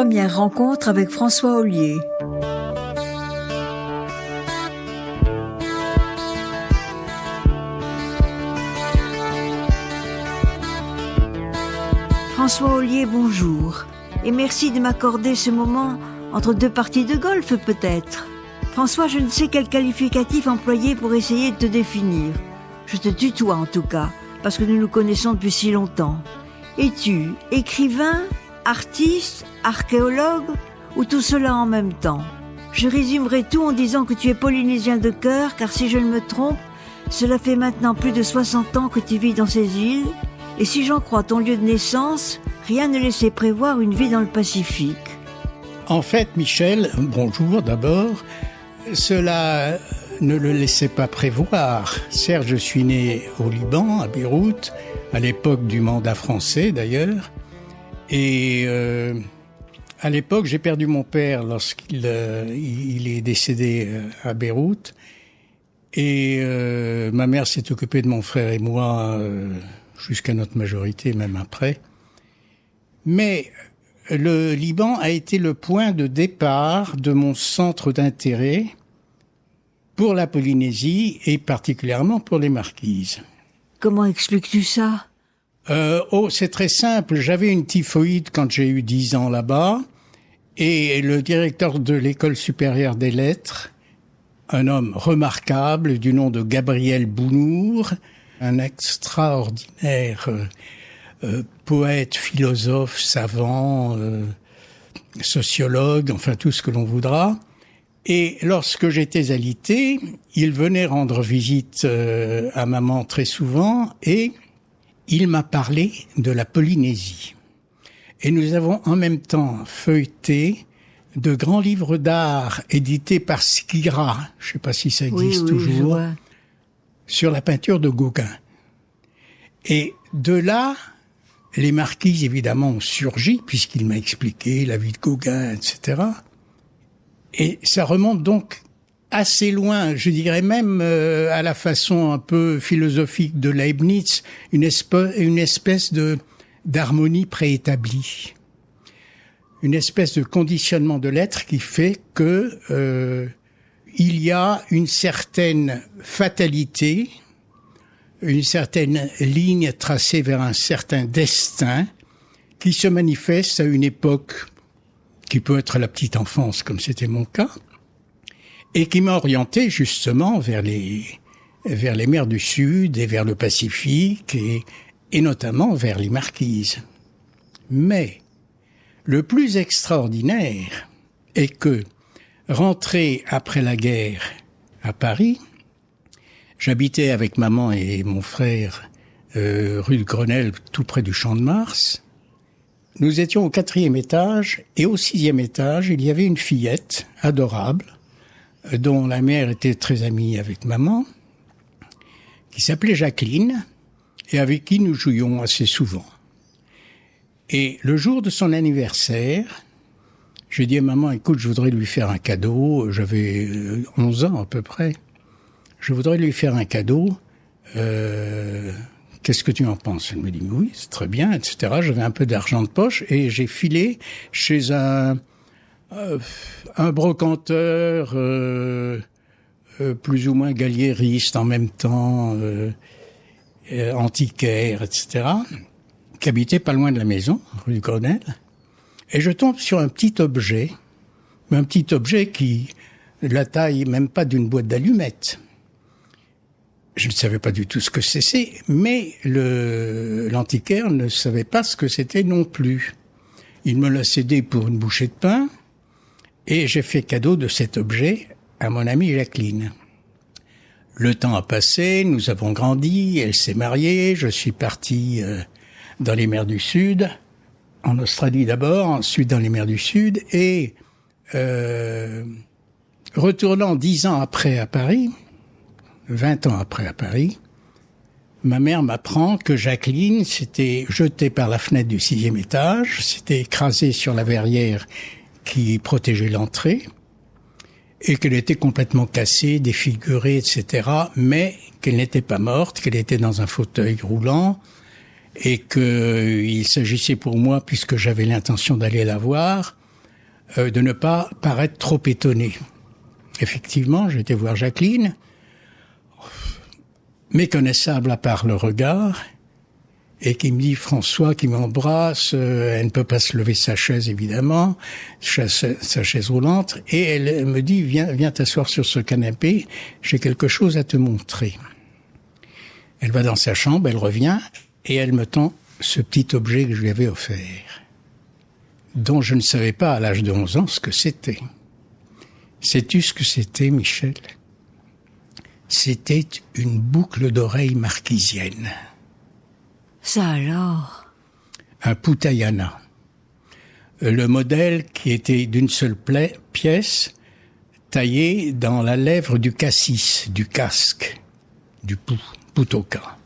première rencontre avec François Ollier. François Ollier, bonjour. Et merci de m'accorder ce moment entre deux parties de golf, peut-être. François, je ne sais quel qualificatif employer pour essayer de te définir. Je te tutoie en tout cas, parce que nous nous connaissons depuis si longtemps. Es-tu écrivain, artiste, archéologue ou tout cela en même temps? Je résumerai tout en disant que tu es polynésien de cœur, car si je ne me trompe, cela fait maintenant plus de 60 ans que tu vis dans ces îles, et si j'en crois ton lieu de naissance, rien ne laissait prévoir une vie dans le Pacifique. En fait, Michel, bonjour d'abord, cela ne le laissait pas prévoir. Certes, je suis né au Liban, à Beyrouth, à l'époque du mandat français d'ailleurs, et à l'époque, j'ai perdu mon père lorsqu'il il est décédé à Beyrouth, et ma mère s'est occupée de mon frère et moi jusqu'à notre majorité, même après. Mais le Liban a été le point de départ de mon centre d'intérêt pour la Polynésie et particulièrement pour les Marquises. Comment expliques-tu ça? C'est très simple. J'avais une typhoïde quand j'ai eu 10 ans là-bas et le directeur de l'école supérieure des lettres, un homme remarquable du nom de Gabriel Bounour, un extraordinaire poète, philosophe, savant, sociologue, enfin tout ce que l'on voudra. Et lorsque j'étais alité, il venait rendre visite à maman très souvent et il m'a parlé de la Polynésie. Et nous avons en même temps feuilleté de grands livres d'art édités par Skira, je ne sais pas si ça existe toujours, sur la peinture de Gauguin. Et de là, les Marquises, évidemment, ont surgi, puisqu'il m'a expliqué la vie de Gauguin, etc. Et ça remonte donc assez loin, je dirais même à la façon un peu philosophique de Leibniz, une espèce d'harmonie préétablie. Une espèce de conditionnement de l'être qui fait que il y a une certaine fatalité, une certaine ligne tracée vers un certain destin qui se manifeste à une époque qui peut être la petite enfance, comme c'était mon cas, et qui m'a orienté justement vers les mers du Sud et vers le Pacifique et notamment vers les Marquises. Mais le plus extraordinaire est que, rentré après la guerre à Paris, j'habitais avec maman et mon frère rue de Grenelle, tout près du Champ de Mars. Nous étions au 4e étage et au 6e étage, il y avait une fillette adorable dont la mère était très amie avec maman, qui s'appelait Jacqueline et avec qui nous jouions assez souvent. Et le jour de son anniversaire, j'ai dit à maman, écoute, je voudrais lui faire un cadeau, j'avais 11 ans à peu près. Je voudrais lui faire un cadeau, qu'est-ce que tu en penses? Elle me dit, oui, c'est très bien, etc. J'avais un peu d'argent de poche et j'ai filé chez un brocanteur plus ou moins galliériste en même temps, antiquaire, etc., qui habitait pas loin de la maison, rue de Grenelle. Et je tombe sur un petit objet qui, de la taille même pas d'une boîte d'allumettes. Je ne savais pas du tout ce que c'était, mais l'antiquaire ne savait pas ce que c'était non plus. Il me l'a cédé pour une bouchée de pain, et j'ai fait cadeau de cet objet à mon amie Jacqueline. Le temps a passé, nous avons grandi, elle s'est mariée, je suis parti dans les mers du Sud, en Australie d'abord, ensuite dans les mers du Sud, et retournant 10 ans après à Paris, 20 ans après à Paris, ma mère m'apprend que Jacqueline s'était jetée par la fenêtre du 6e étage, s'était écrasée sur la verrière qui protégeait l'entrée, et qu'elle était complètement cassée, défigurée, etc., mais qu'elle n'était pas morte, qu'elle était dans un fauteuil roulant, et qu'il s'agissait pour moi, puisque j'avais l'intention d'aller la voir, de ne pas paraître trop étonné. Effectivement, j'étais voir Jacqueline, méconnaissable à part le regard, et qui me dit François, qui m'embrasse, elle ne peut pas se lever sa chaise évidemment, sa chaise roulante, et elle me dit viens t'asseoir sur ce canapé, j'ai quelque chose à te montrer. Elle va dans sa chambre, elle revient, et elle me tend ce petit objet que je lui avais offert, dont je ne savais pas à l'âge de 11 ans ce que c'était. Sais-tu ce que c'était, Michel ? C'était une boucle d'oreille marquisienne. Ça alors ? Un Putayana. Le modèle qui était d'une seule pièce, taillé dans la lèvre du cassis, du casque, du putoka.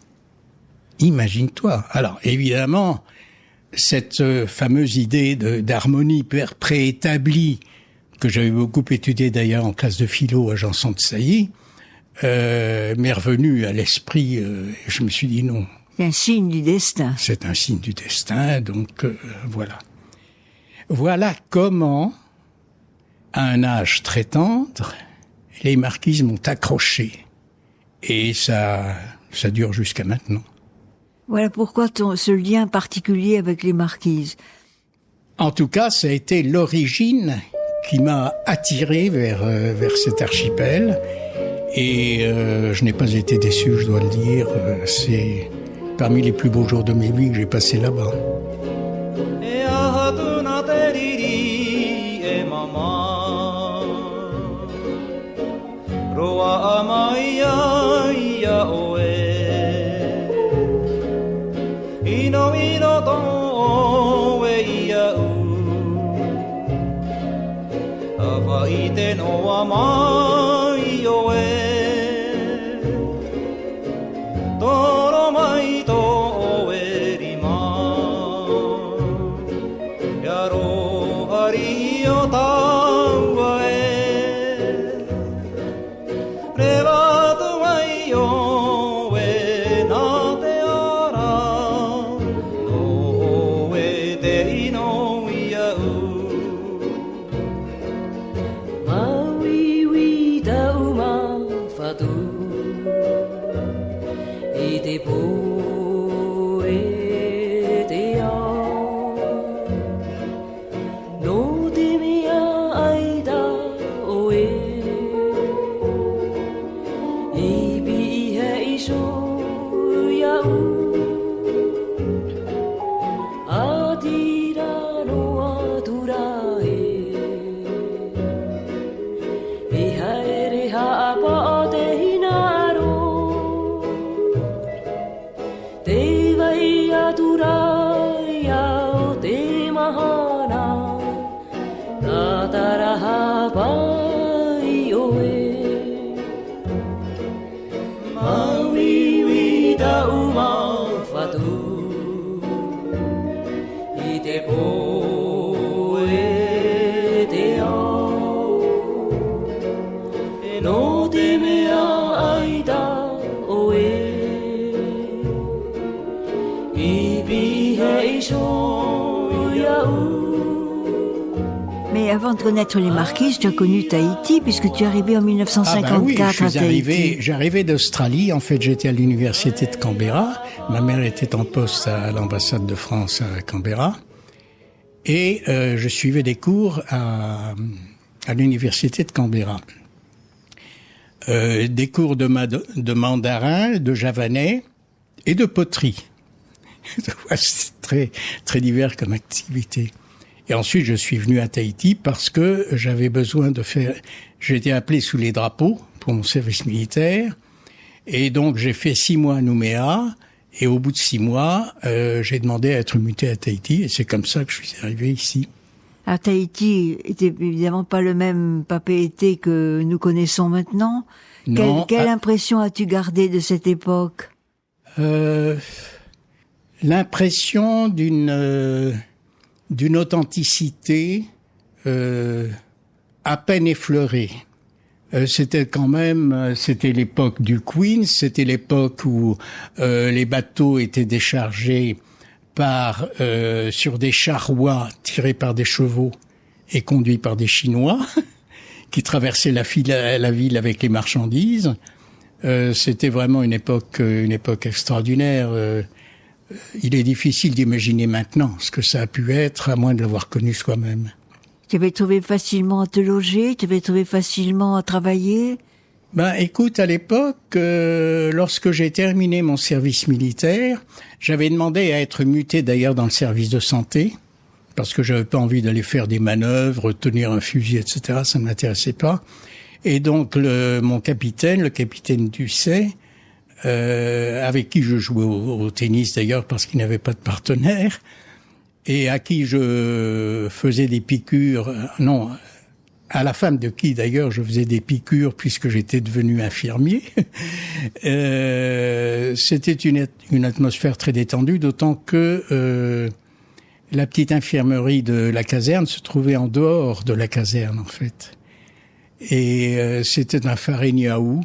Imagine-toi. Alors, évidemment, cette fameuse idée d'harmonie préétablie, que j'avais beaucoup étudiée d'ailleurs en classe de philo à Janson de Sailly, m'est revenue à l'esprit. Je me suis dit non. C'est un signe du destin. C'est un signe du destin, donc voilà. Voilà comment, à un âge très tendre, les marquises m'ont accroché. Et ça dure jusqu'à maintenant. Voilà pourquoi ce lien particulier avec les marquises. En tout cas, ça a été l'origine qui m'a attiré vers cet archipel. Et je n'ai pas été déçu, je dois le dire. C'est parmi les plus beaux jours de mes vies que j'ai passé là-bas. Mais avant de connaître les marquises, tu as connu Tahiti, puisque tu es arrivé en 1954 oui, à Tahiti. J'arrivais d'Australie. En fait, j'étais à l'université de Canberra. Ma mère était en poste à l'ambassade de France à Canberra. Et je suivais des cours à l'université de Canberra. Des cours de mandarin, de javanais et de poterie. C'est très, très divers comme activité. Et ensuite, je suis venu à Tahiti parce que j'avais besoin de faire... J'étais appelé sous les drapeaux pour mon service militaire. Et donc, j'ai fait 6 mois à Nouméa. Et au bout de 6 mois, j'ai demandé à être muté à Tahiti. Et c'est comme ça que je suis arrivé ici. À Tahiti était évidemment pas le même Papeete que nous connaissons maintenant. Non, Quelle impression as-tu gardé de cette époque? L'impression d'une authenticité à peine effleurée. C'était l'époque du Queen, c'était l'époque où les bateaux étaient déchargés sur des charrois tirés par des chevaux et conduit par des Chinois qui traversaient la ville avec les marchandises. C'était vraiment une époque extraordinaire. Il est difficile d'imaginer maintenant ce que ça a pu être, à moins de l'avoir connu soi-même. Tu avais trouvé facilement à te loger, tu avais trouvé facilement à travailler? Écoute, à l'époque, lorsque j'ai terminé mon service militaire, j'avais demandé à être muté d'ailleurs dans le service de santé, parce que j'avais pas envie d'aller faire des manœuvres, tenir un fusil, etc. Ça ne m'intéressait pas. Et donc, mon capitaine, le capitaine Ducet, avec qui je jouais au tennis d'ailleurs parce qu'il n'avait pas de partenaire, et à qui je faisais des piqûres, à la femme de qui d'ailleurs je faisais des piqûres puisque j'étais devenu infirmier. C'était une atmosphère très détendue, d'autant que la petite infirmerie de la caserne se trouvait en dehors de la caserne en fait. Et c'était un farignaou,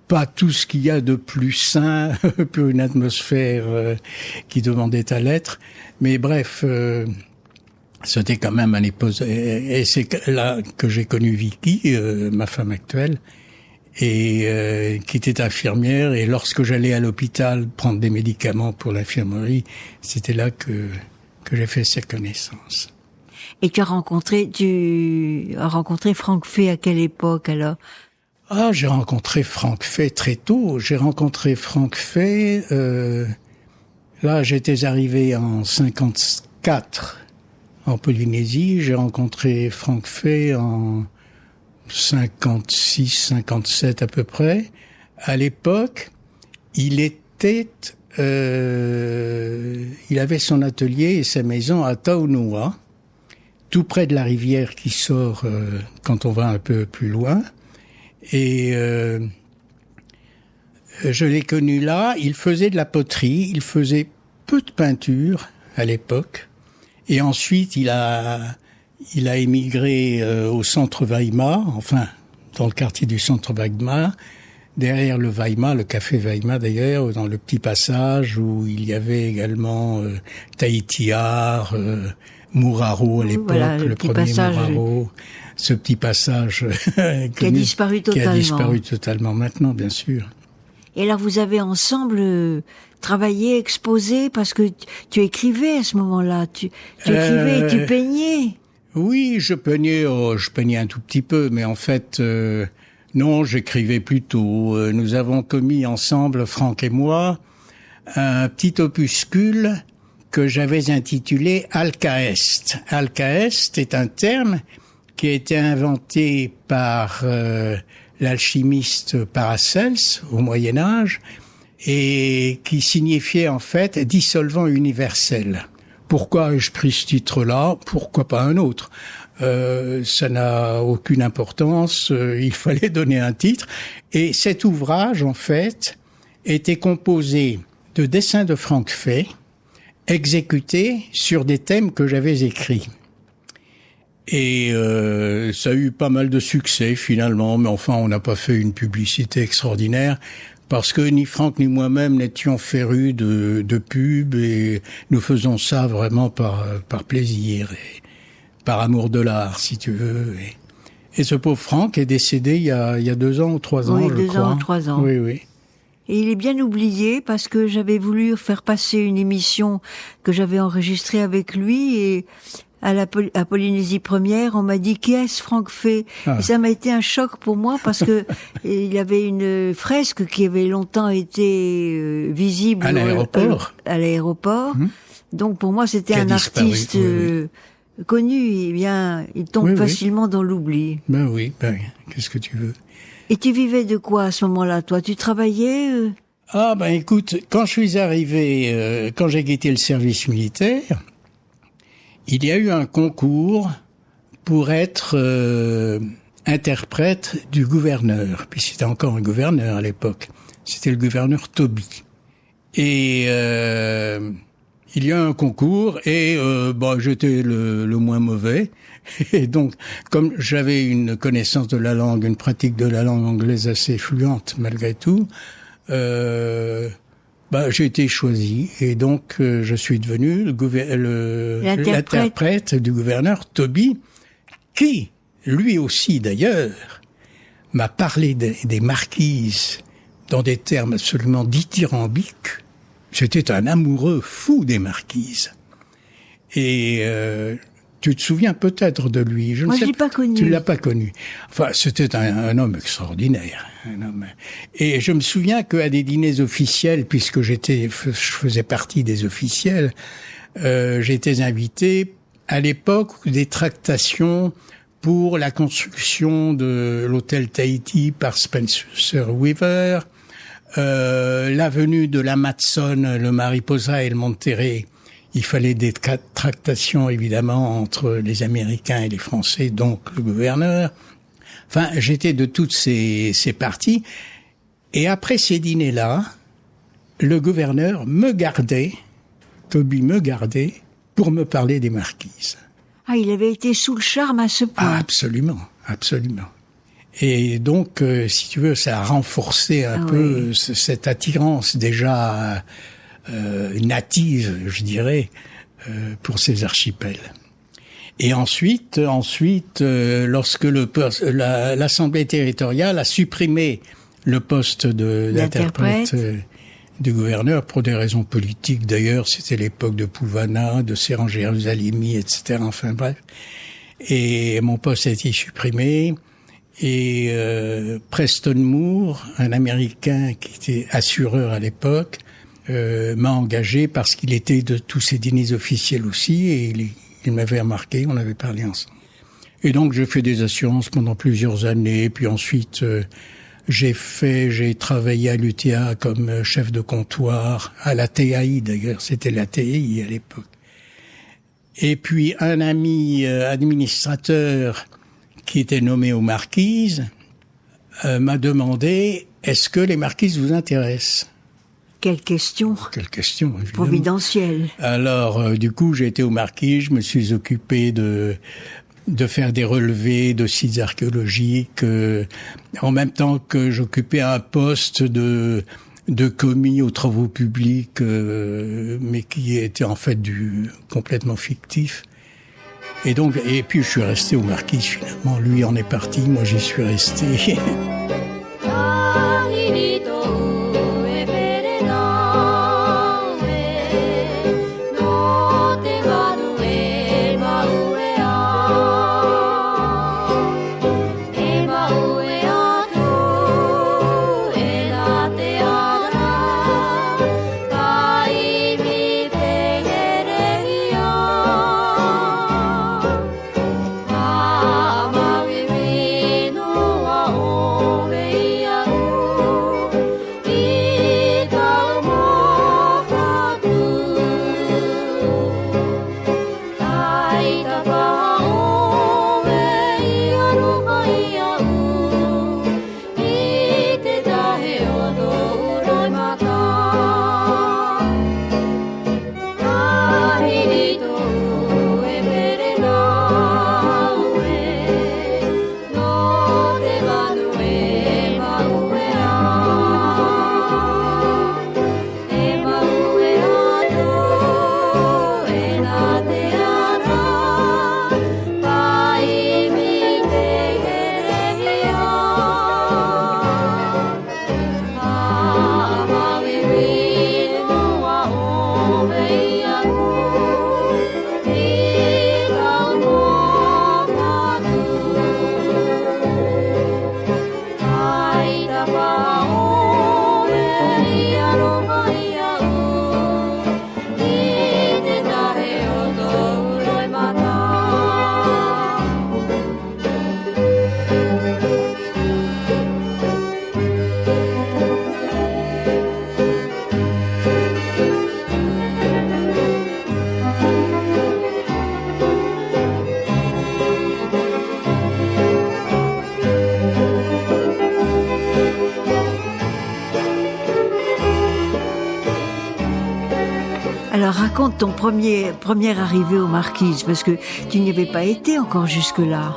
pas tout ce qu'il y a de plus sain pour une atmosphère qui demandait à l'être. Mais bref, c'était quand même un épouse. Et c'est là que j'ai connu Vicky, ma femme actuelle, et qui était infirmière. Et lorsque j'allais à l'hôpital prendre des médicaments pour l'infirmerie, c'était là que j'ai fait ses connaissances. Et tu as rencontré Franck Fay à quelle époque alors? J'ai rencontré Franck Fay très tôt. J'ai rencontré Franck Fay, là j'étais arrivé en 54 en Polynésie. J'ai rencontré Franck Fay en 56, 57 à peu près. À l'époque, il avait son atelier et sa maison à Taonua, tout près de la rivière qui sort quand on va un peu plus loin. Et je l'ai connu là, il faisait de la poterie, il faisait peu de peinture à l'époque. Et ensuite, il a émigré au centre Weimar, enfin, dans le quartier du centre Weimar, derrière le Weimar, le café Weimar d'ailleurs, dans le petit passage où il y avait également Tahitiar, Muraro à l'époque, voilà, le premier passage, Muraro. Ce petit passage qui a disparu totalement. Qui a disparu totalement maintenant, bien sûr. Et alors vous avez ensemble travaillé, exposé, parce que tu écrivais à ce moment-là. Tu écrivais et tu peignais. Oui, je peignais un tout petit peu, mais en fait, non, j'écrivais plutôt. Nous avons commis ensemble, Franck et moi, un petit opuscule que j'avais intitulé Alcaeste. Alcaeste est un terme qui a été inventé par l'alchimiste Paracelse au Moyen-Âge et qui signifiait en fait dissolvant universel. Pourquoi ai-je pris ce titre-là? Pourquoi pas un autre? Ça n'a aucune importance, il fallait donner un titre. Et cet ouvrage, en fait, était composé de dessins de Franck Fay, exécutés sur des thèmes que j'avais écrits. Et ça a eu pas mal de succès finalement, mais enfin on n'a pas fait une publicité extraordinaire parce que ni Franck ni moi-même n'étions férus de pub et nous faisons ça vraiment par plaisir et par amour de l'art si tu veux. Et ce pauvre Franck est décédé il y a 2 ans ou 3 ans, je crois. 2 ans ou 3 ans. Oui, oui. Et il est bien oublié parce que j'avais voulu faire passer une émission que j'avais enregistrée avec lui et à Polynésie Première, on m'a dit qui est-ce Franck Fay? Et ça m'a été un choc pour moi parce que il y avait une fresque qui avait longtemps été visible à l'aéroport. Donc pour moi c'était un artiste connu. Et bien il tombe facilement dans l'oubli. Oui, qu'est-ce que tu veux? Et tu vivais de quoi à ce moment-là, toi? Tu travaillais Écoute, quand je suis arrivé, quand j'ai quitté le service militaire, il y a eu un concours pour être interprète du gouverneur. Puis c'était encore un gouverneur à l'époque. C'était le gouverneur Toby. Et il y a un concours et j'étais le moins mauvais. Et donc, comme j'avais une connaissance de la langue, une pratique de la langue anglaise assez fluente malgré tout, J'ai été choisi et donc je suis devenu l'interprète du gouverneur Tobie, qui, lui aussi d'ailleurs, m'a parlé des marquises dans des termes absolument dithyrambiques. J'étais un amoureux fou des marquises. Et tu te souviens peut-être de lui. Moi, je l'ai pas connu. Tu l'as pas connu. Enfin, c'était un homme extraordinaire. Et je me souviens qu'à des dîners officiels, puisque je faisais partie des officiels, j'étais invité à l'époque des tractations pour la construction de l'hôtel Tahiti par Spencer Weaver, la venue de l'Amazon, le Mariposa et le Monterrey. Il fallait des tractations, évidemment, entre les Américains et les Français, donc le gouverneur. Enfin, j'étais de toutes ces parties. Et après ces dîners-là, le gouverneur Tobie me gardait pour me parler des marquises. Ah, il avait été sous le charme à ce point. Ah, absolument, absolument. Et donc, si tu veux, ça a renforcé un peu cette attirance déjà native, je dirais, pour ces archipels. Et ensuite, lorsque l'Assemblée territoriale a supprimé le poste d'interprète du gouverneur pour des raisons politiques, d'ailleurs, c'était l'époque de Pouvana, de Serran-Jérusalemi, etc. Enfin bref. Et mon poste a été supprimé. Et Preston Moore, un Américain qui était assureur à l'époque, m'a engagé parce qu'il était de tous ces dîners officiels aussi, et il m'avait remarqué, on avait parlé ensemble. Et donc j'ai fait des assurances pendant plusieurs années, puis ensuite j'ai travaillé à l'UTA comme chef de comptoir, à la TAI d'ailleurs, c'était la TAI à l'époque. Et puis un ami administrateur qui était nommé aux marquises m'a demandé « Est-ce que les marquises vous intéressent ?» Quelle question évidemment. Providentielle. Alors, du coup, j'ai été aux marquises, je me suis occupé de faire des relevés de sites archéologiques, en même temps que j'occupais un poste de commis aux travaux publics, mais qui était en fait complètement fictif. Et puis je suis resté aux marquises finalement. Lui en est parti, moi j'y suis resté. Alors raconte ton première arrivée aux marquises, parce que tu n'y avais pas été encore jusque-là.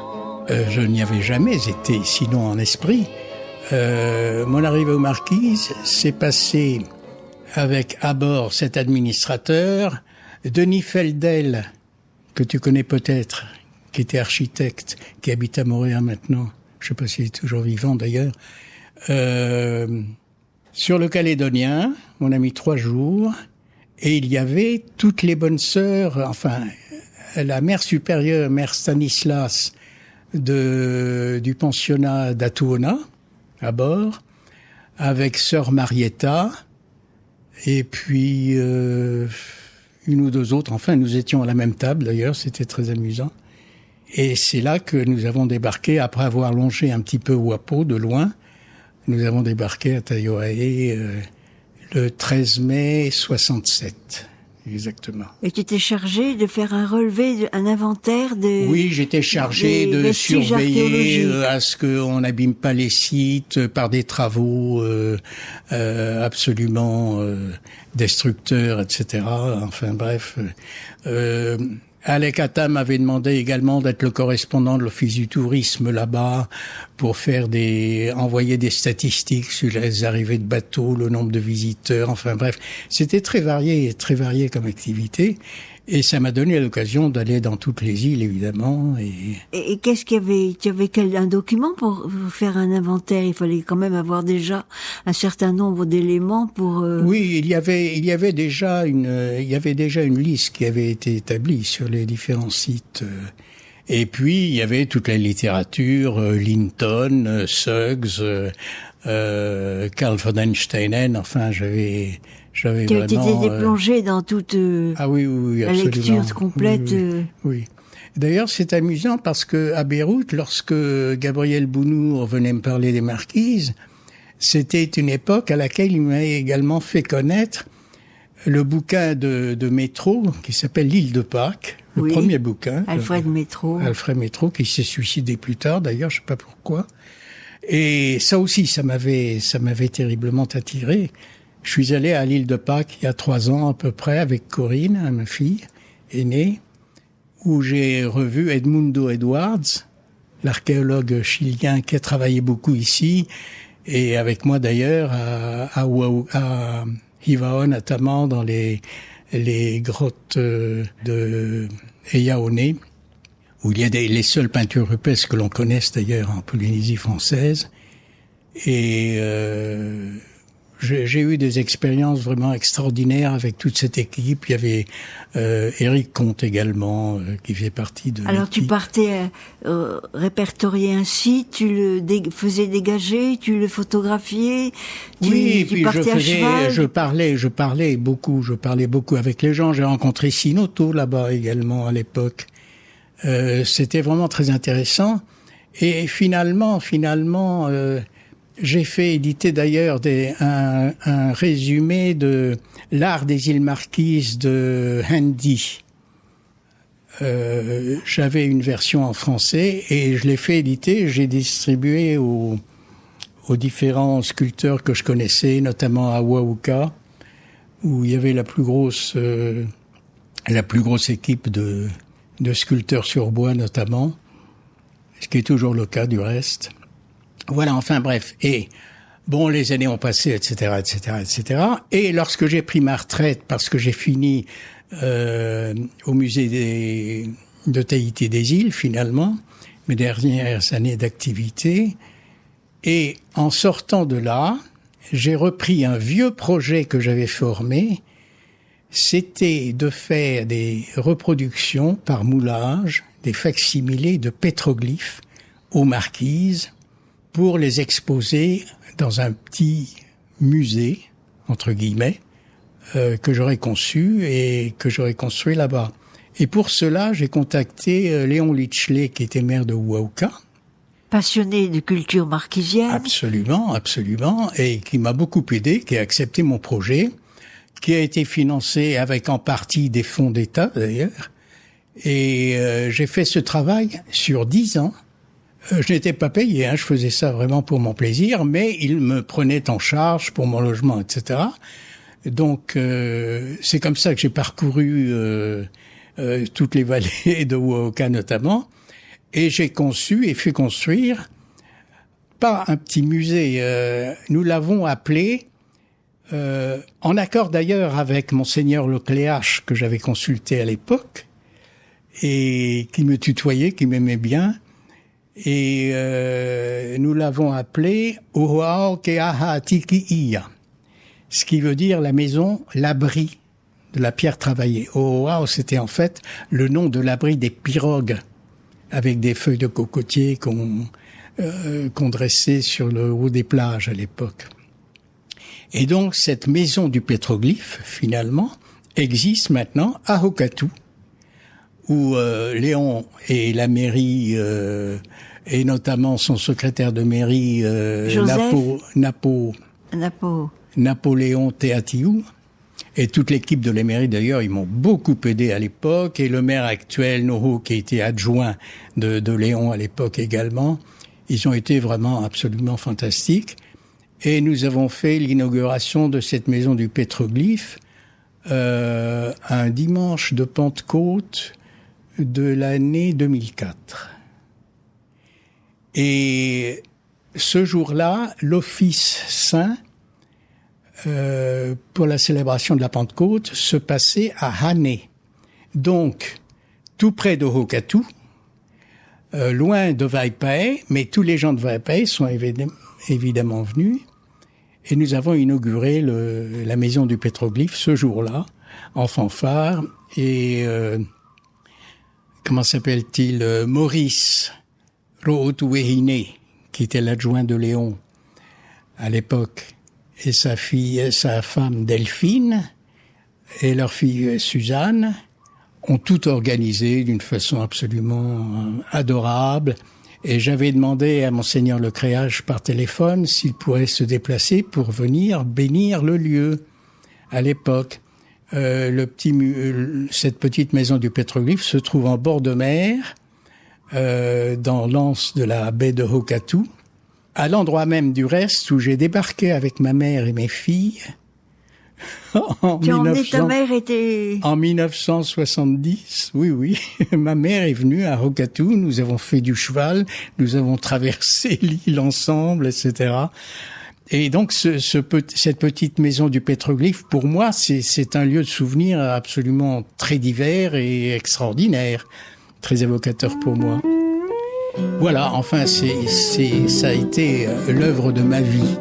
Je n'y avais jamais été, sinon en esprit. Mon arrivée aux marquises s'est passée avec à bord cet administrateur, Denis Feldel, que tu connais peut-être, qui était architecte, qui habite à Montréal maintenant. Je sais pas s'il est toujours vivant d'ailleurs. Sur le Calédonien, on a mis 3 jours, et il y avait toutes les bonnes sœurs, enfin, la mère supérieure, mère Stanislas, du pensionnat d'Atuona, à bord, avec sœur Marietta, et puis une ou deux autres. Enfin, nous étions à la même table d'ailleurs, c'était très amusant. Et c'est là que nous avons débarqué, après avoir longé un petit peu Wapo de loin, nous avons débarqué à Taiohae le 13 mai 67, exactement. Et tu étais chargé de faire un relevé, un inventaire de... Oui, j'étais chargé de surveiller à ce qu'on n'abîme pas les sites par des travaux absolument destructeurs, etc. Enfin bref... Alec Attam m'avait demandé également d'être le correspondant de l'Office du tourisme là-bas pour envoyer des statistiques sur les arrivées de bateaux, le nombre de visiteurs, enfin bref. C'était très varié comme activité. Et ça m'a donné l'occasion d'aller dans toutes les îles, évidemment. Et qu'est-ce qu'il y avait? Tu avais un document pour faire un inventaire? Il fallait quand même avoir déjà un certain nombre d'éléments pour... Oui, il y avait déjà une liste qui avait été établie sur les différents sites. Et puis, il y avait toute la littérature, Linton, Suggs, Carl von Einsteinen, enfin, j'avais vraiment... Tu étais plongé dans toute oui, la lecture complète. Oui. D'ailleurs, c'est amusant parce que à Beyrouth, lorsque Gabriel Bounour venait me parler des Marquises, c'était une époque à laquelle il m'a également fait connaître le bouquin de Métro qui s'appelle L'île de Pâques, le premier bouquin. Alfred Métro, qui s'est suicidé plus tard, d'ailleurs, je sais pas pourquoi. Et ça aussi, ça m'avait terriblement attiré. Je suis allé à l'île de Pâques il y a 3 ans à peu près avec Corinne, ma fille aînée, où j'ai revu Edmundo Edwards, l'archéologue chilien qui a travaillé beaucoup ici, et avec moi d'ailleurs à Hivaon, notamment dans les grottes de Eyaone, où il y a les seules peintures rupestres que l'on connaisse d'ailleurs en Polynésie française. Et j'ai eu des expériences vraiment extraordinaires avec toute cette équipe. Il y avait Éric Comte également, qui fait partie de Alors l'équipe. tu partais répertorier un site, tu le faisais dégager, tu le photographiais, oui, tu puis partais à cheval. je parlais beaucoup avec les gens. J'ai rencontré Sinoto là-bas également à l'époque. C'était vraiment très intéressant. Et finalement, j'ai fait éditer d'ailleurs un résumé de l'art des îles Marquises de Handy. J'avais une version en français et je l'ai fait éditer. J'ai distribué aux différents sculpteurs que je connaissais, notamment à Wauka, où il y avait la plus grosse équipe de sculpteurs sur bois notamment, ce qui est toujours le cas du reste. Voilà, enfin bref. Et bon, les années ont passé, etc. Et lorsque j'ai pris ma retraite, parce que j'ai fini au musée de Tahiti des îles, finalement, mes dernières années d'activité, et en sortant de là, j'ai repris un vieux projet que j'avais formé. C'était de faire des reproductions par moulage, des facsimilés de pétroglyphes aux Marquises, pour les exposer dans un petit musée, entre guillemets, que j'aurais conçu et que j'aurais construit là-bas. Et pour cela, j'ai contacté Léon Litchley, qui était maire de Wauka. Passionné de culture marquisienne. Absolument, et qui m'a beaucoup aidé, qui a accepté mon projet, qui a été financé avec en partie des fonds d'État d'ailleurs. Et j'ai fait ce travail sur 10 ans. Je n'étais pas payé, je faisais ça vraiment pour mon plaisir, mais ils me prenaient en charge pour mon logement, etc. Donc c'est comme ça que j'ai parcouru toutes les vallées de Wauka notamment, et j'ai conçu et fait construire pas un petit musée, nous l'avons appelé en accord d'ailleurs avec Monseigneur Lecléache que j'avais consulté à l'époque et qui me tutoyait, qui m'aimait bien. Et nous l'avons appelé Ohoao Keaha Tikiia, ce qui veut dire la maison, l'abri de la pierre travaillée. Ohoao, c'était en fait le nom de l'abri des pirogues, avec des feuilles de cocotier qu'on dressait sur le haut des plages à l'époque. Et donc cette maison du pétroglyphe, finalement, existe maintenant à Hokatu, où Léon et la mairie, et notamment son secrétaire de mairie, Napoléon Teatiou, et toute l'équipe de la mairie d'ailleurs, ils m'ont beaucoup aidé à l'époque, et le maire actuel, Noho, qui a été adjoint de Léon à l'époque également, ils ont été vraiment absolument fantastiques. Et nous avons fait l'inauguration de cette maison du pétroglyphe un dimanche de Pentecôte de l'année 2004. Et ce jour-là, l'office saint pour la célébration de la Pentecôte se passait à Hane, donc tout près de Hokatu, loin de Vaipae, mais tous les gens de Vaipae sont évidemment venus. Et nous avons inauguré la maison du pétroglyphe ce jour-là, en fanfare. Et comment s'appelle-t-il, Maurice Ro'otuwehine, qui était l'adjoint de Léon à l'époque, et sa femme Delphine, et leur fille Suzanne, ont tout organisé d'une façon absolument adorable. Et j'avais demandé à Monseigneur Lecléache par téléphone s'il pourrait se déplacer pour venir bénir le lieu. À l'époque, cette petite maison du pétroglyphe se trouve en bord de mer, dans l'anse de la baie de Hokatu, à l'endroit même du reste où j'ai débarqué avec ma mère et mes filles. En 1970, oui. Ma mère est venue à Hokatu, nous avons fait du cheval, nous avons traversé l'île ensemble, etc. Et donc cette petite maison du pétroglyphe, pour moi, c'est un lieu de souvenir absolument très divers et extraordinaire, très évocateur pour moi. Voilà, enfin, ça a été l'œuvre de ma vie.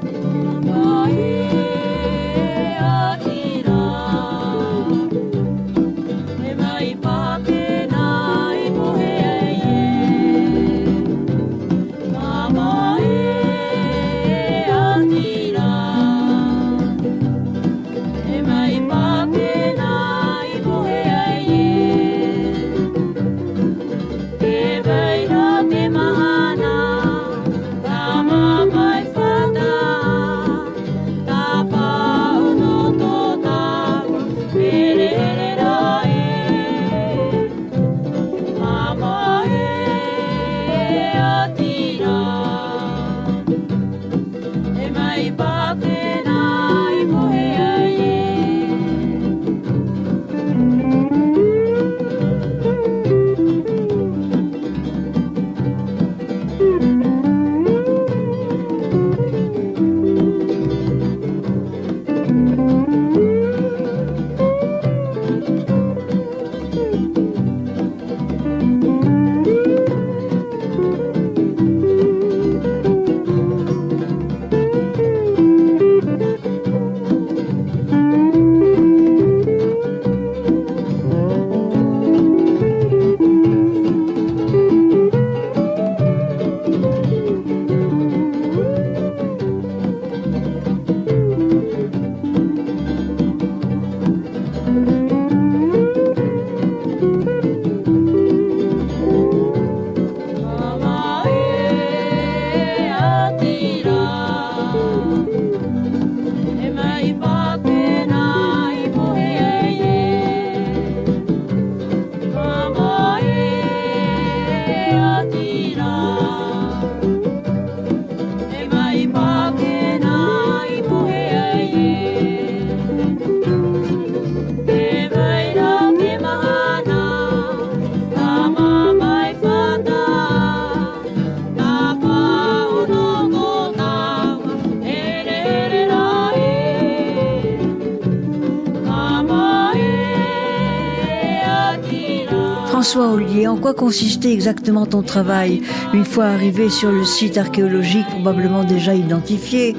François Ollier, en quoi consistait exactement ton travail, une fois arrivé sur le site archéologique probablement déjà identifié?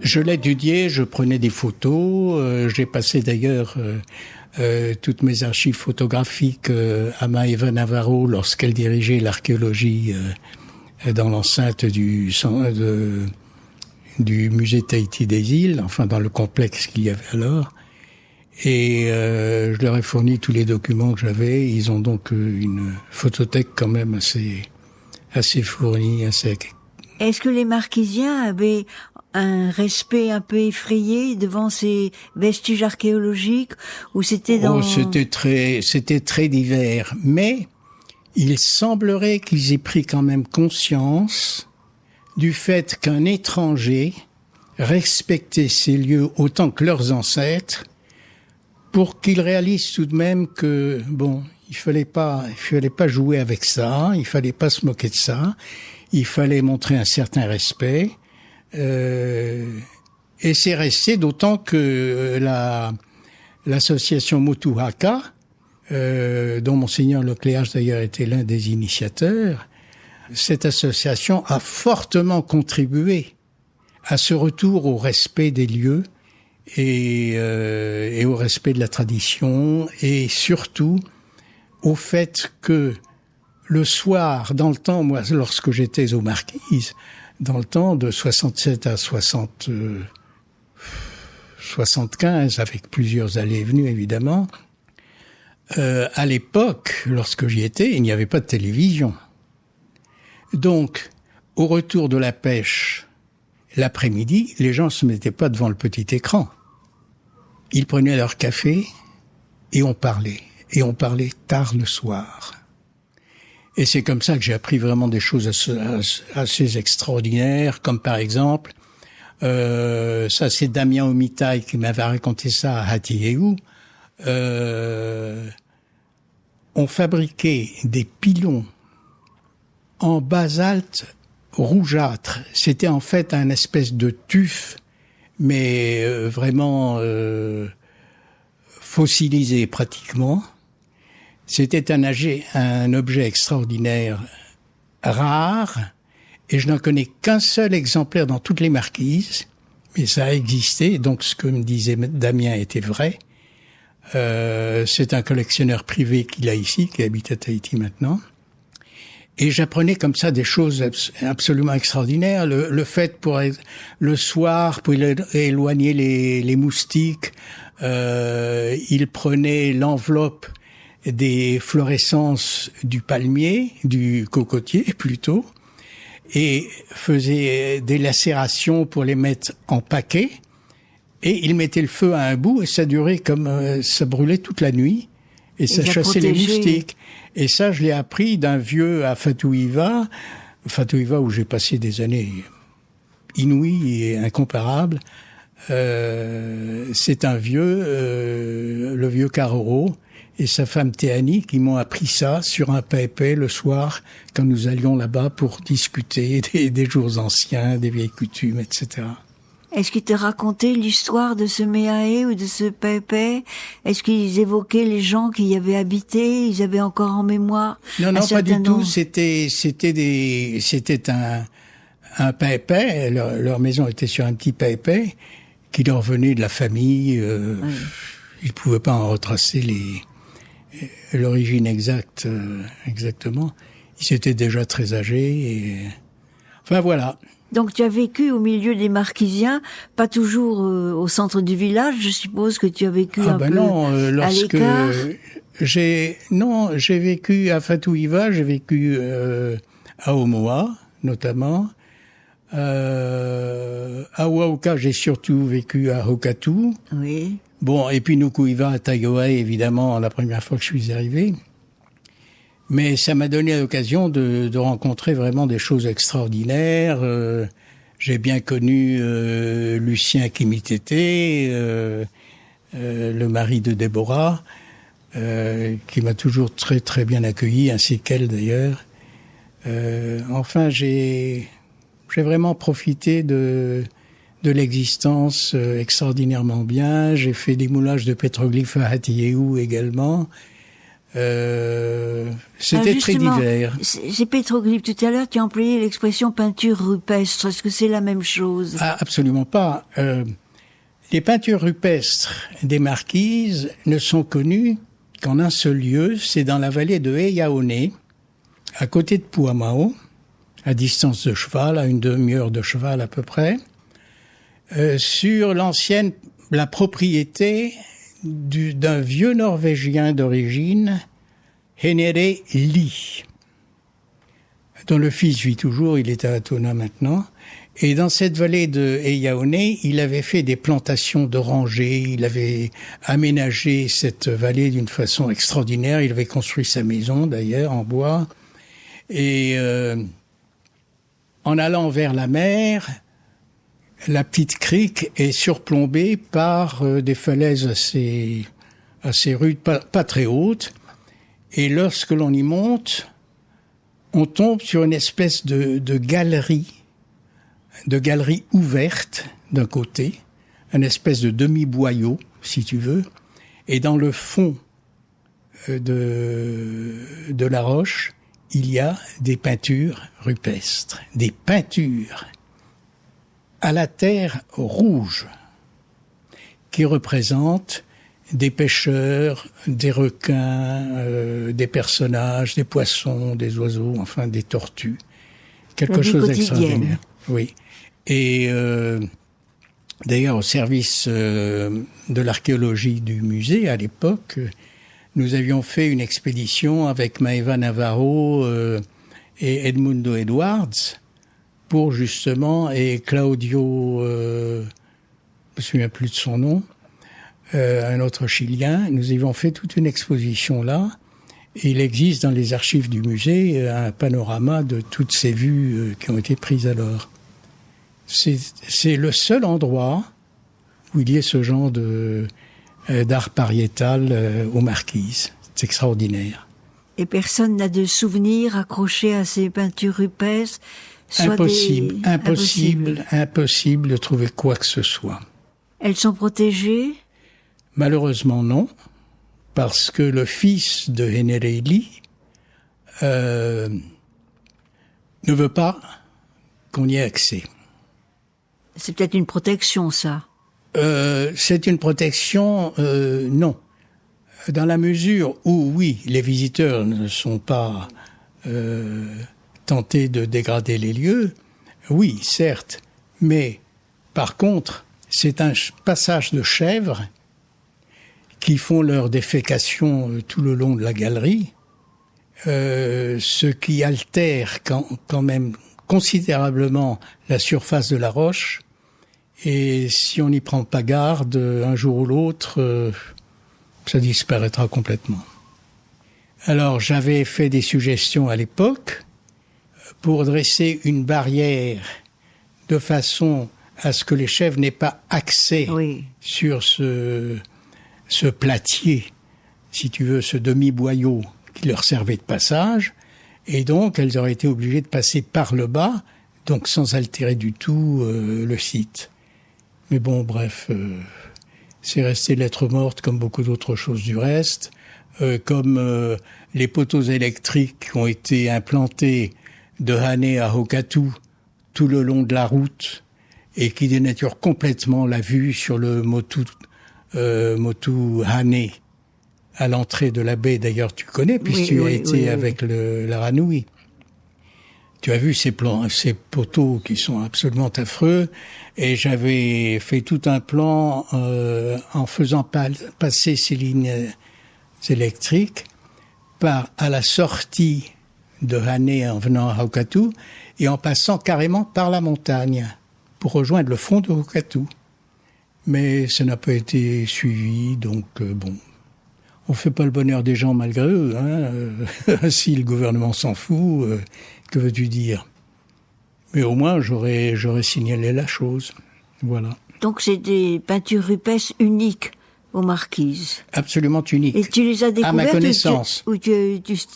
Je l'étudiais, je prenais des photos, j'ai passé d'ailleurs toutes mes archives photographiques à Maëva Navarro lorsqu'elle dirigeait l'archéologie dans l'enceinte du musée Tahiti des îles, enfin dans le complexe qu'il y avait alors. Et je leur ai fourni tous les documents que j'avais. Ils ont donc une photothèque quand même assez fournie, assez... Est-ce que les Marquisiens avaient un respect un peu effrayé devant ces vestiges archéologiques, ou c'était dans... C'était très divers, mais il semblerait qu'ils aient pris quand même conscience du fait qu'un étranger respectait ces lieux autant que leurs ancêtres, pour qu'ils réalisent tout de même que, bon, il fallait pas jouer avec ça, il fallait pas se moquer de ça, il fallait montrer un certain respect, et c'est resté, d'autant que l'association Motuhaka, dont Monseigneur Lecléache d'ailleurs était l'un des initiateurs, cette association a fortement contribué à ce retour au respect des lieux et au respect de la tradition, et surtout au fait que le soir, dans le temps, moi, lorsque j'étais aux Marquises, dans le temps de 67 à 75, avec plusieurs allées et venues évidemment, à l'époque, lorsque j'y étais, il n'y avait pas de télévision. Donc, au retour de la pêche, l'après-midi, les gens se mettaient pas devant le petit écran. Ils prenaient leur café et on parlait. Et on parlait tard le soir. Et c'est comme ça que j'ai appris vraiment des choses assez extraordinaires, comme par exemple, ça c'est Damien Omitaï qui m'avait raconté ça à Hatiheu. On fabriquait des pilons en basalte rougeâtre. C'était en fait un espèce de tuf, mais vraiment fossilisé pratiquement. C'était un objet extraordinaire, rare, et je n'en connais qu'un seul exemplaire dans toutes les Marquises, mais ça a existé, donc ce que me disait Damien était vrai. C'est un collectionneur privé qu'il a ici, qui habite à Tahiti maintenant. Et j'apprenais comme ça des choses absolument extraordinaires. Le fait pour le soir, pour éloigner les moustiques, il prenait l'enveloppe des florescences du palmier, du cocotier plutôt, et faisait des lacérations pour les mettre en paquet. Et il mettait le feu à un bout et ça durait comme ça brûlait toute la nuit et ça chassait les moustiques. Et ça, je l'ai appris d'un vieux à Fatouiva où j'ai passé des années inouïes et incomparables. C'est un vieux, le vieux Caroro et sa femme Théanie qui m'ont appris ça sur un paépé le soir quand nous allions là-bas pour discuter des jours anciens, des vieilles coutumes, etc. Est-ce qu'ils te racontaient l'histoire de ce Méaé ou de ce Paépé? Est-ce qu'ils évoquaient les gens qui y avaient habité? Ils avaient encore en mémoire? Non, pas du tout. C'était un Paépé. Leur maison était sur un petit Paépé qui leur venait de la famille. Oui. Ils pouvaient pas en retracer l'origine exacte, exactement. Ils étaient déjà très âgés et, enfin voilà. Donc tu as vécu au milieu des Marquisiens, pas toujours au centre du village, je suppose que tu as vécu un peu à l'écart. J'ai vécu à Fatouiva, j'ai vécu à Omoa notamment. À Oahuka, j'ai surtout vécu à Hokatu. Oui. Bon, et puis Nukuiva à Taiohae, évidemment, la première fois que je suis arrivé. Mais ça m'a donné l'occasion de rencontrer vraiment des choses extraordinaires. J'ai bien connu Lucien Kimitete, le mari de Déborah, qui m'a toujours très très bien accueilli, ainsi qu'elle d'ailleurs. Enfin, j'ai vraiment profité de l'existence extraordinairement bien. J'ai fait des moulages de pétroglyphes à Hatiheu également. C'était très divers. Ces pétroglyphes, tout à l'heure, tu as employé l'expression peinture rupestre. Est-ce que c'est la même chose? Ah, absolument pas. Les peintures rupestres des marquises ne sont connues qu'en un seul lieu, c'est dans la vallée de Heiaone, à côté de Puamao, à distance de cheval, à une demi-heure de cheval à peu près, sur la propriété d'un vieux Norvégien d'origine, Henere Lie, dont le fils vit toujours, il est à Altona maintenant. Et dans cette vallée de Heiaone, il avait fait des plantations d'orangers, il avait aménagé cette vallée d'une façon extraordinaire, il avait construit sa maison d'ailleurs en bois. Et en allant vers la mer, la petite crique est surplombée par des falaises assez rudes, pas très hautes. Et lorsque l'on y monte, on tombe sur une espèce de galerie ouverte d'un côté, une espèce de demi-boyau, si tu veux. Et dans le fond de la roche, il y a des peintures rupestres, des peintures à la terre rouge, qui représentent des pêcheurs, des requins, des personnages, des poissons, des oiseaux, enfin des tortues. Quelque chose d'extraordinaire. Oui. Et d'ailleurs, au service de l'archéologie du musée, à l'époque, nous avions fait une expédition avec Maeva Navarro et Edmundo Edwards pour justement, et Claudio, je me souviens plus de son nom, un autre Chilien, nous avions fait toute une exposition là. Et il existe dans les archives du musée un panorama de toutes ces vues qui ont été prises alors. C'est le seul endroit où il y ait ce genre d'art pariétal aux marquises. C'est extraordinaire. Et personne n'a de souvenirs accrochés à ces peintures rupestres? Impossible de trouver quoi que ce soit. Elles sont protégées? Malheureusement non, parce que le fils de Henere Lie ne veut pas qu'on y ait accès. C'est peut-être une protection, ça. C'est une protection, non. Dans la mesure où, oui, les visiteurs ne sont pas tentés de dégrader les lieux, oui, certes. Mais, par contre, c'est un passage de chèvres qui font leur défécation tout le long de la galerie, ce qui altère quand même considérablement la surface de la roche. Et si on n'y prend pas garde, un jour ou l'autre, ça disparaîtra complètement. Alors, j'avais fait des suggestions à l'époque pour dresser une barrière de façon à ce que les chèvres n'aient pas accès sur ce platier, si tu veux, ce demi-boyau qui leur servait de passage. Et donc, elles auraient été obligées de passer par le bas, donc sans altérer du tout le site. Mais bon, bref, c'est resté lettre morte comme beaucoup d'autres choses du reste, comme les poteaux électriques qui ont été implantés de Hane à Hokatu tout le long de la route et qui dénaturent complètement la vue sur le Motu Hane à l'entrée de la baie. D'ailleurs, tu connais, puisque tu as été avec la Ranui. Tu as vu ces poteaux qui sont absolument affreux, et j'avais fait tout un plan en faisant passer ces lignes électriques à la sortie de Hane en venant à Hokatu et en passant carrément par la montagne pour rejoindre le fond de Hokatu. Mais ça n'a pas été suivi, donc bon. On fait pas le bonheur des gens malgré eux, hein. Si le gouvernement s'en fout, que veux-tu dire? Mais au moins, j'aurais signalé la chose. Voilà. Donc c'est des peintures rupestres uniques aux marquises. Absolument uniques. Et tu les as découvertes? À ma connaissance. Ou tu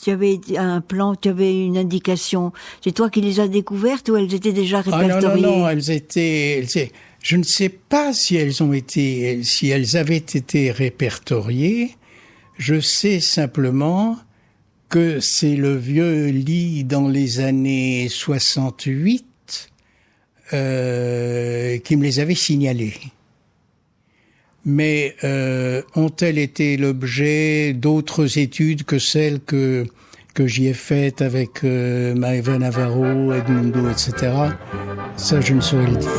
avais un plan, tu avais une indication. C'est toi qui les as découvertes ou elles étaient déjà répertoriées? Non, elles étaient, je ne sais pas si elles avaient été répertoriées. Je sais simplement que c'est le vieux lit dans les années 68 qui me les avait signalés. Mais ont-elles été l'objet d'autres études que celles que j'y ai faites avec Maeva Navarro, Edmundo, etc. Ça, je ne saurais le dire.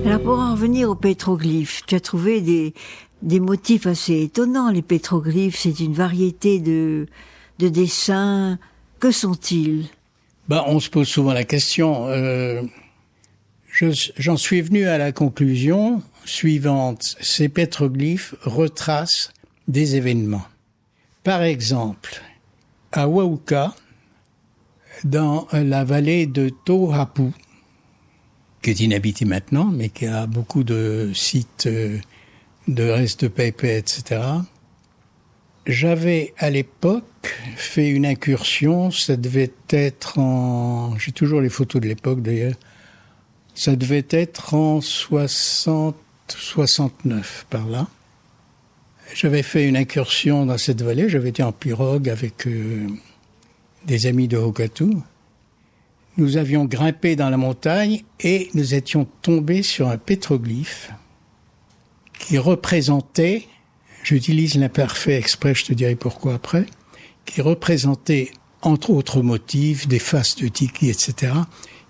Alors pour en revenir aux pétroglyphes, tu as trouvé des motifs assez étonnants. Les pétroglyphes, c'est une variété de dessins. Que sont-ils? On se pose souvent la question. J'en suis venu à la conclusion suivante. Ces pétroglyphes retracent des événements. Par exemple, à Wauka, dans la vallée de Tohapu, qui est inhabitée maintenant, mais qui a beaucoup de sites de restes de papier, etc. J'avais à l'époque fait une incursion, ça devait être j'ai toujours les photos de l'époque d'ailleurs, ça devait être en 69 par là. J'avais fait une incursion dans cette vallée, j'avais été en pirogue avec des amis de Hokatu. Nous avions grimpé dans la montagne et nous étions tombés sur un pétroglyphe qui représentait, j'utilise l'imparfait exprès, je te dirai pourquoi après, qui représentait, entre autres motifs, des faces de tiki, etc.,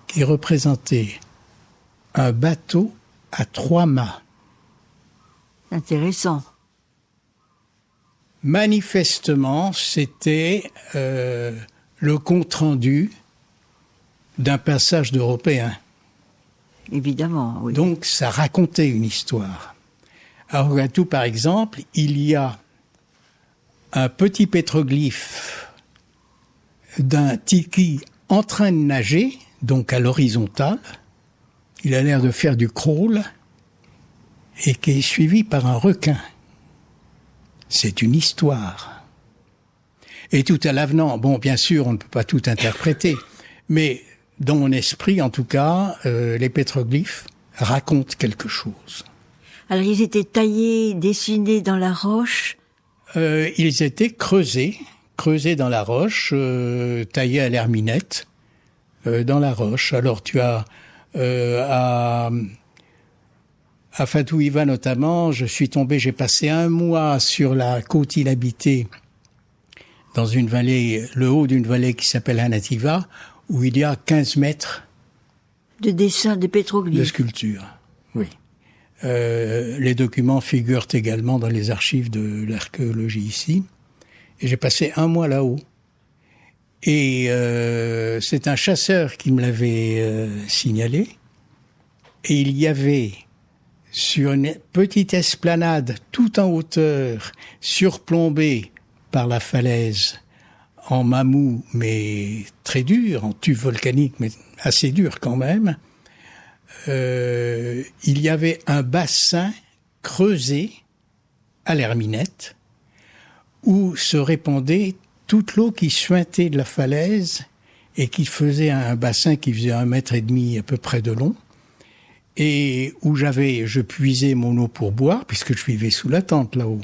qui représentait un bateau à 3 mâts. Intéressant. Manifestement, c'était le compte-rendu d'un passage d'Européens. Évidemment, oui. Donc, ça racontait une histoire. À Hokatu, par exemple, il y a un petit pétroglyphe d'un tiki en train de nager, donc à l'horizontale. Il a l'air de faire du crawl et qui est suivi par un requin. C'est une histoire. Et tout à l'avenant, bien sûr, on ne peut pas tout interpréter, mais dans mon esprit, en tout cas, les pétroglyphes racontent quelque chose. Alors, ils étaient taillés, dessinés dans la roche? Ils étaient creusés dans la roche, taillés à l'herminette, dans la roche. Alors, tu as à Fatouiva notamment, j'ai passé 1 mois sur la côte inhabitée, dans une vallée, le haut d'une vallée qui s'appelle Hanativa, où il y a 15 mètres de dessins, de pétroglyphes. De sculptures, oui. Les documents figurent également dans les archives de l'archéologie ici. Et j'ai passé 1 mois là-haut. Et c'est un chasseur qui me l'avait signalé. Et il y avait sur une petite esplanade tout en hauteur, surplombée par la falaise, en mamou, mais très dur, en tube volcanique, mais assez dur quand même, il y avait un bassin creusé à l'Herminette, où se répandait toute l'eau qui suintait de la falaise et qui faisait un bassin qui faisait 1,5 mètre à peu près de long, et où je puisais mon eau pour boire, puisque je vivais sous la tente là-haut.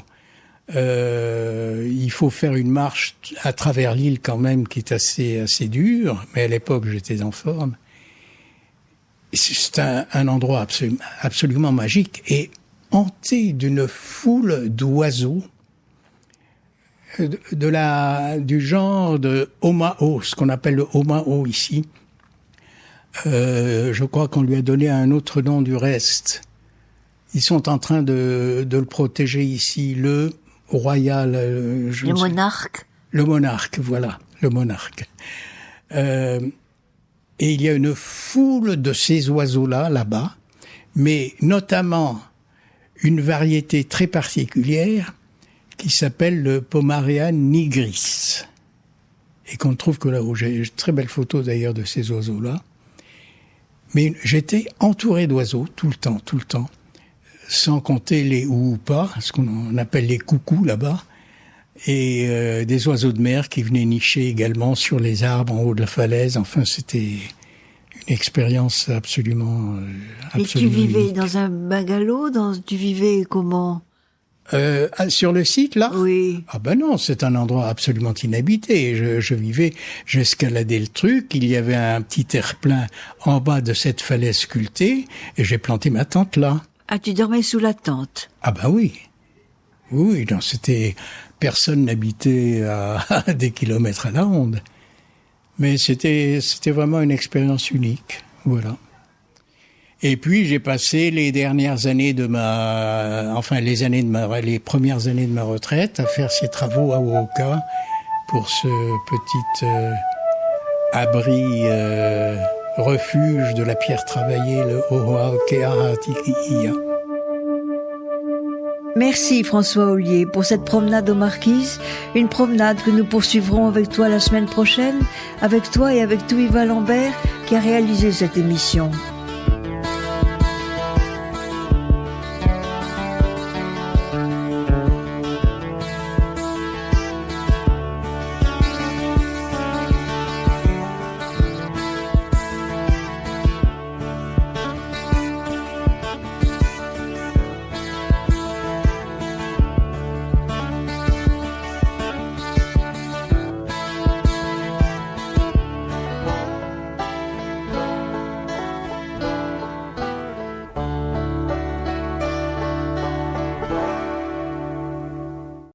Il faut faire une marche à travers l'île quand même qui est assez dure, mais à l'époque j'étais en forme. C'est un endroit absolument magique et hanté d'une foule d'oiseaux du genre de Omao, ce qu'on appelle le Omao ici. Je crois qu'on lui a donné un autre nom du reste. Ils sont en train de le protéger ici, le royal... le monarque. Le monarque, voilà, le monarque. Et il y a une foule de ces oiseaux-là, là-bas, mais notamment une variété très particulière qui s'appelle le Pomarea nigris. Et qu'on trouve que là-haut. J'ai une très belle photo d'ailleurs de ces oiseaux-là. Mais j'étais entouré d'oiseaux tout le temps, sans compter les oupas, ce qu'on appelle les coucous là-bas, et des oiseaux de mer qui venaient nicher également sur les arbres en haut de la falaise. Enfin, c'était une expérience absolument Et tu vivais unique. dans un bungalow, tu vivais comment? Sur le site, là? Oui. Ah ben non, c'est un endroit absolument inhabité. Je vivais, j'escaladais le truc, il y avait un petit terre-plein en bas de cette falaise sculptée, et j'ai planté ma tente là. Ah, tu dormais sous la tente? Ah ben oui. Oui, non, personne n'habitait à des kilomètres à la ronde. Mais c'était vraiment une expérience unique. Voilà. Et puis, j'ai passé les dernières années les premières années de ma retraite à faire ces travaux à Woka pour ce petit abri, refuge de la pierre travaillée, le Ohoakeahatikiia. Merci François Ollier pour cette promenade aux Marquises, une promenade que nous poursuivrons avec toi la semaine prochaine, avec toi et avec Touiva Lambert qui a réalisé cette émission.